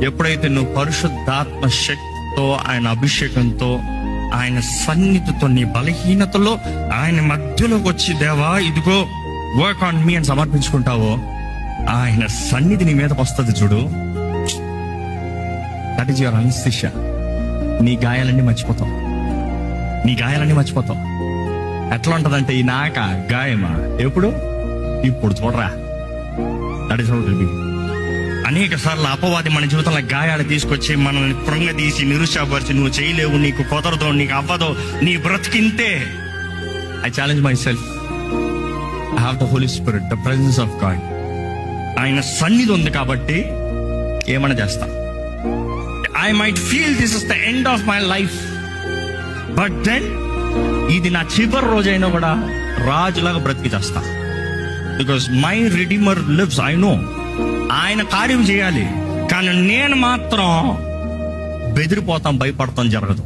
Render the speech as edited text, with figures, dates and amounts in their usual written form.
ఎప్పుడైతే నువ్వు పరిశుద్ధాత్మ శక్తితో, ఆయన అభిషేకంతో, ఆయన సన్నిధితో, నీ బలహీనతలో ఆయన మధ్యలోకి వచ్చి, దేవా ఇదిగో వర్క్ ఆన్ మీ అని సమర్పించుకుంటావో, ఆయన సన్నిధి నీ మీదకి వస్తుంది చూడు. That is your anaesthesia. నీ గాయాలన్నీ మర్చిపోతావు. ఎట్లా ఉంటదంటే, ఈ నాక గాయమా ఎప్పుడు? ఇప్పుడు చూడరా. That is how it will be. అనేక సార్లు అపవాది మన జీవితంలో గాయాలు తీసుకొచ్చి మనల్ని కృంగదీసి, నిరుత్సాహపరిచి, నువ్వు చేయలేవు, నీకు కుదరదు, నీకు అవ్వదు, నీ బ్రతికింతే. I challenge myself. I have the holy spirit, the presence of God. ఆయన సన్నిధి ఉంది కాబట్టి ఏమైనా చేస్తా. I might feel this is the end of my life, but then ఇది నా చివరి రోజైనా కూడా రాజులాగా బ్రతికి చేస్తా. Because my redeemer lives. I know ఆయన కార్యం చేయాలి, కానీ నేను మాత్రం బెదిరిపోతాం, భయపడతాం జరగదు.